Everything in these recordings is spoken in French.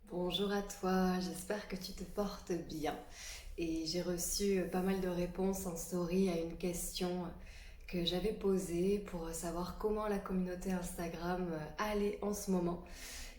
Bonjour à toi, j'espère que tu te portes bien. Et j'ai reçu pas mal de réponses en story à une question que j'avais posée pour savoir comment la communauté Instagram allait en ce moment.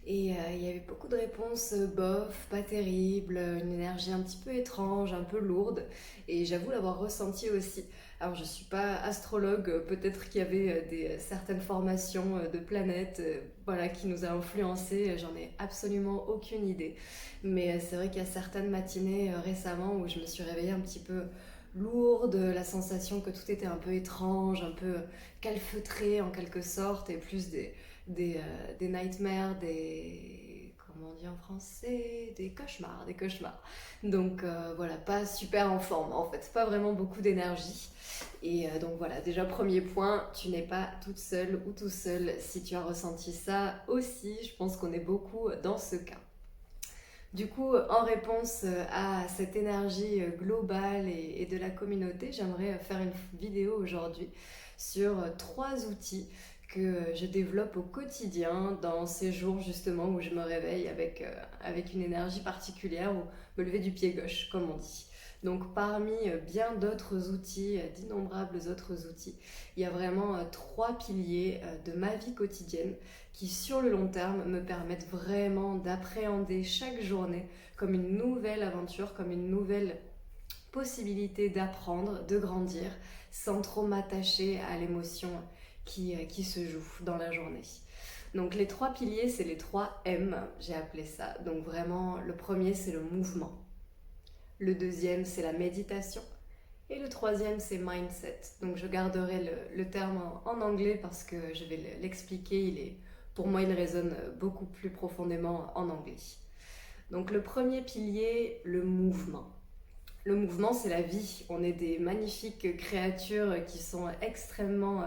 Et il y avait beaucoup de réponses bof, pas terribles, une énergie un petit peu étrange, un peu lourde. Et j'avoue l'avoir ressenti aussi. Alors je suis pas astrologue, peut-être qu'il y avait certaines formations de planètes voilà, qui nous a influencés, j'en ai absolument aucune idée. Mais c'est vrai qu'il y a certaines matinées récemment où je me suis réveillée un petit peu lourde, la sensation que tout était un peu étrange, un peu calfeutré en quelque sorte, et plus des nightmares, des... Comment on dit en français? Des cauchemars, des cauchemars. Donc voilà, pas super en forme en fait, pas vraiment beaucoup d'énergie. Et donc voilà, déjà premier point, tu n'es pas toute seule ou tout seul si tu as ressenti ça aussi. Je pense qu'on est beaucoup dans ce cas. Du coup, en réponse à cette énergie globale et de la communauté, j'aimerais faire une vidéo aujourd'hui sur trois outils que je développe au quotidien dans ces jours justement où je me réveille avec une énergie particulière ou me lever du pied gauche, comme on dit. Donc parmi bien d'autres outils, d'innombrables autres outils, il y a vraiment trois piliers de ma vie quotidienne qui sur le long terme me permettent vraiment d'appréhender chaque journée comme une nouvelle aventure, comme une nouvelle possibilité d'apprendre, de grandir, sans trop m'attacher à l'émotion qui se joue dans la journée. Donc les trois piliers, c'est les trois M, j'ai appelé ça. Donc vraiment, le premier, c'est le mouvement. Le deuxième, c'est la méditation. Et le troisième, c'est mindset. Donc je garderai le terme en anglais parce que je vais l'expliquer. Pour moi, il résonne beaucoup plus profondément en anglais. Donc le premier pilier, le mouvement. Le mouvement, c'est la vie. On est des magnifiques créatures qui sont extrêmement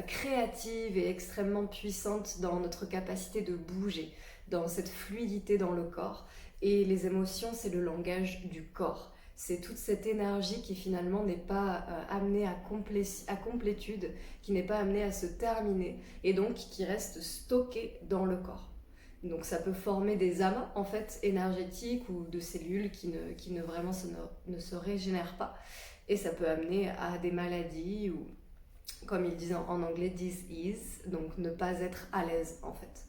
créatives et extrêmement puissantes dans notre capacité de bouger, dans cette fluidité dans le corps. Et les émotions, c'est le langage du corps. C'est toute cette énergie qui finalement n'est pas amenée à complétude, qui n'est pas amenée à se terminer et donc qui reste stockée dans le corps. Donc ça peut former des amas en fait énergétiques ou de cellules qui ne vraiment ne se régénèrent pas. Et ça peut amener à des maladies ou, comme ils disent en anglais, disease, donc ne pas être à l'aise en fait.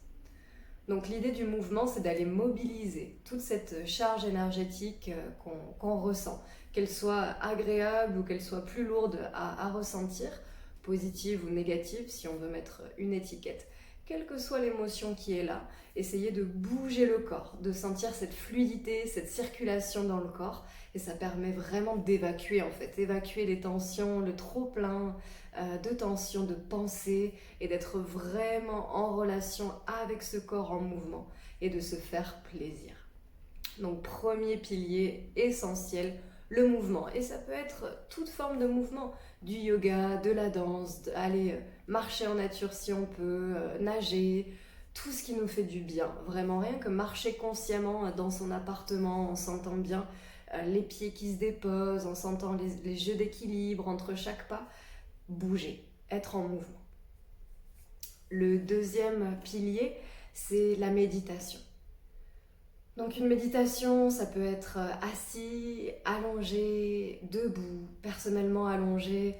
Donc l'idée du mouvement, c'est d'aller mobiliser toute cette charge énergétique qu'on ressent, qu'elle soit agréable ou qu'elle soit plus lourde à ressentir, positive ou négative si on veut mettre une étiquette. Quelle que soit l'émotion qui est là, essayer de bouger le corps, de sentir cette fluidité, cette circulation dans le corps, et ça permet vraiment d'évacuer en fait, évacuer les tensions, le trop plein de tensions, de pensées, et d'être vraiment en relation avec ce corps en mouvement et de se faire plaisir. Donc premier pilier essentiel, le mouvement. Et ça peut être toute forme de mouvement, du yoga, de la danse, aller marcher en nature si on peut, nager, tout ce qui nous fait du bien. Vraiment rien que marcher consciemment dans son appartement, en sentant bien les pieds qui se déposent, en sentant les jeux d'équilibre entre chaque pas, bouger, être en mouvement. Le deuxième pilier, c'est la méditation. Donc une méditation, ça peut être assis, allongé, debout, personnellement allongé.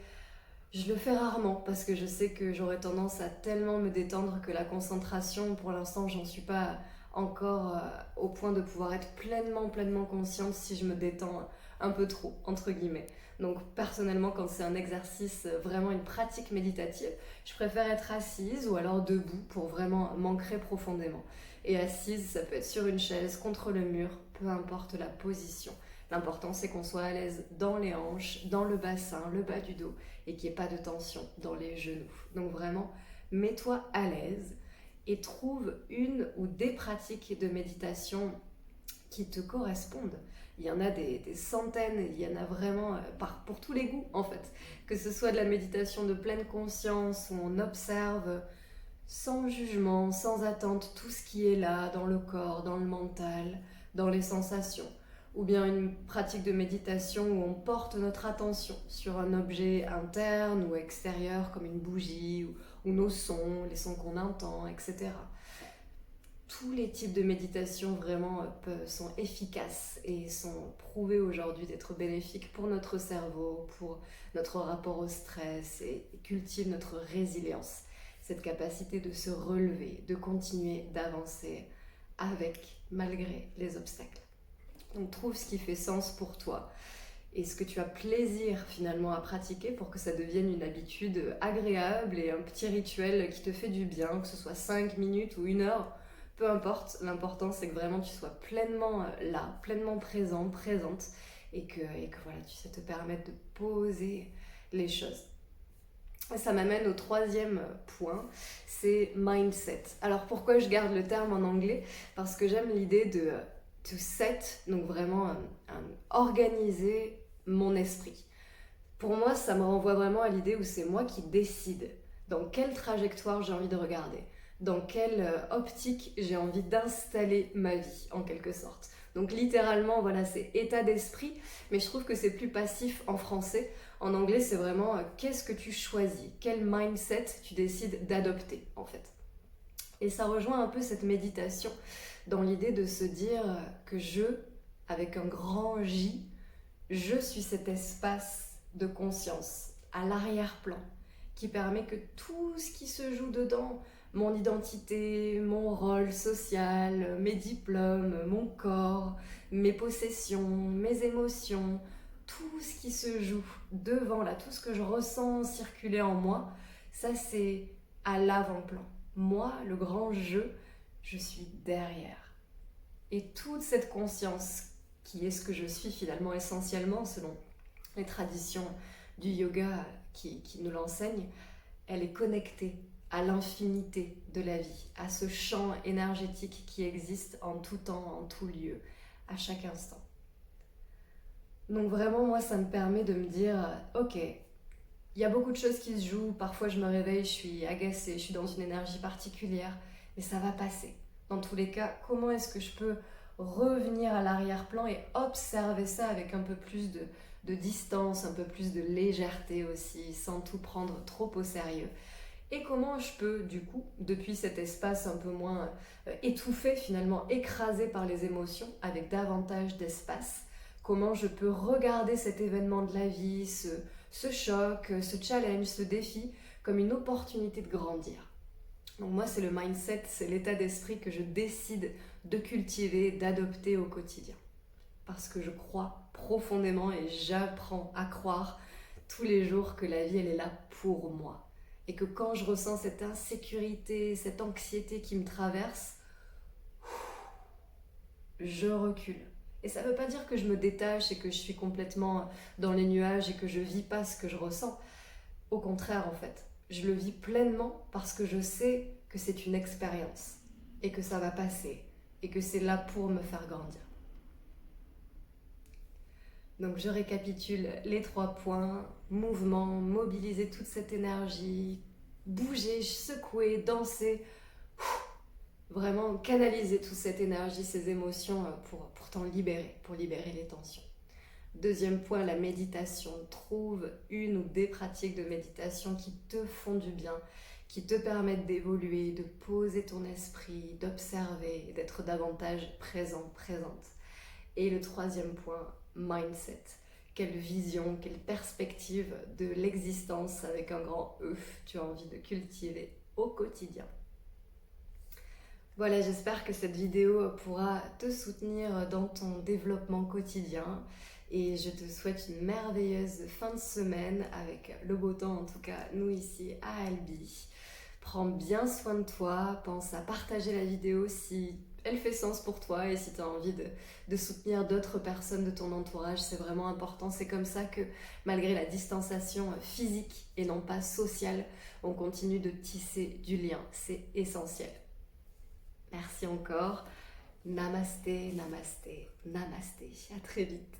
Je le fais rarement parce que je sais que j'aurais tendance à tellement me détendre que la concentration, pour l'instant, j'en suis pas encore au point de pouvoir être pleinement consciente si je me détends un peu trop, entre guillemets. Donc personnellement, quand c'est un exercice, vraiment une pratique méditative, je préfère être assise ou alors debout pour vraiment m'ancrer profondément. Et assise, ça peut être sur une chaise, contre le mur, peu importe la position. L'important, c'est qu'on soit à l'aise dans les hanches, dans le bassin, le bas du dos, et qu'il n'y ait pas de tension dans les genoux. Donc vraiment, mets-toi à l'aise et trouve une ou des pratiques de méditation qui te correspondent. Il y en a des centaines, il y en a vraiment pour tous les goûts en fait. Que ce soit de la méditation de pleine conscience où on observe sans jugement, sans attente, tout ce qui est là, dans le corps, dans le mental, dans les sensations. Ou bien une pratique de méditation où on porte notre attention sur un objet interne ou extérieur, comme une bougie, ou nos sons, les sons qu'on entend, etc. tous les types de méditation vraiment sont efficaces et sont prouvés aujourd'hui d'être bénéfiques pour notre cerveau, pour notre rapport au stress et cultivent notre résilience. Cette capacité de se relever, de continuer d'avancer malgré les obstacles. Donc trouve ce qui fait sens pour toi et ce que tu as plaisir finalement à pratiquer pour que ça devienne une habitude agréable et un petit rituel qui te fait du bien, que ce soit 5 minutes ou 1 heure, peu importe. L'important c'est que vraiment tu sois pleinement là, pleinement présent, présente et que voilà, tu sais te permettre de poser les choses. Ça m'amène au troisième point, c'est mindset. Alors pourquoi je garde le terme en anglais? Parce que j'aime l'idée de to set, donc vraiment organiser mon esprit. Pour moi, ça me renvoie vraiment à l'idée où c'est moi qui décide dans quelle trajectoire j'ai envie de regarder, dans quelle optique j'ai envie d'installer ma vie, en quelque sorte. Donc littéralement, voilà, c'est état d'esprit, mais je trouve que c'est plus passif en français. En anglais, c'est vraiment qu'est-ce que tu choisis, quel mindset tu décides d'adopter, en fait. Et ça rejoint un peu cette méditation, dans l'idée de se dire que avec un grand J, je suis cet espace de conscience à l'arrière-plan qui permet que tout ce qui se joue dedans, mon identité, mon rôle social, mes diplômes, mon corps, mes possessions, mes émotions, tout ce qui se joue devant là, tout ce que je ressens circuler en moi, ça c'est à l'avant-plan. Moi, le grand je suis derrière. Et toute cette conscience qui est ce que je suis finalement essentiellement selon les traditions du yoga qui nous l'enseignent, elle est connectée à l'infinité de la vie, à ce champ énergétique qui existe en tout temps, en tout lieu, à chaque instant. Donc vraiment, moi, ça me permet de me dire, ok, il y a beaucoup de choses qui se jouent, parfois je me réveille, je suis agacée, je suis dans une énergie particulière, mais ça va passer. Dans tous les cas, comment est-ce que je peux revenir à l'arrière-plan et observer ça avec un peu plus de distance, un peu plus de légèreté aussi, sans tout prendre trop au sérieux. Et comment je peux, du coup, depuis cet espace un peu moins étouffé, finalement écrasé par les émotions, avec davantage d'espace, comment je peux regarder cet événement de la vie, ce choc, ce challenge, ce défi, comme une opportunité de grandir. Donc moi, c'est le mindset, c'est l'état d'esprit que je décide de cultiver, d'adopter au quotidien. Parce que je crois profondément et j'apprends à croire tous les jours que la vie, elle est là pour moi. Et que quand je ressens cette insécurité, cette anxiété qui me traverse, je recule. Et ça ne veut pas dire que je me détache et que je suis complètement dans les nuages et que je ne vis pas ce que je ressens. Au contraire, en fait, je le vis pleinement parce que je sais que c'est une expérience et que ça va passer et que c'est là pour me faire grandir. Donc je récapitule les 3 points, mouvement, mobiliser toute cette énergie, bouger, secouer, danser, vraiment canaliser toute cette énergie, ces émotions pour t'en libérer, pour libérer les tensions. Deuxième point, la méditation. Trouve une ou des pratiques de méditation qui te font du bien, qui te permettent d'évoluer, de poser ton esprit, d'observer, d'être davantage présent, présente. Et le troisième point, mindset. Quelle vision, quelle perspective de l'existence avec un grand E tu as envie de cultiver au quotidien. Voilà, j'espère que cette vidéo pourra te soutenir dans ton développement quotidien et je te souhaite une merveilleuse fin de semaine avec le beau temps, en tout cas nous ici à Albi. Prends bien soin de toi, pense à partager la vidéo si elle fait sens pour toi et si tu as envie de soutenir d'autres personnes de ton entourage, c'est vraiment important. C'est comme ça que malgré la distanciation physique et non pas sociale, on continue de tisser du lien, c'est essentiel. Merci encore. Namasté, namasté, namasté. À très vite.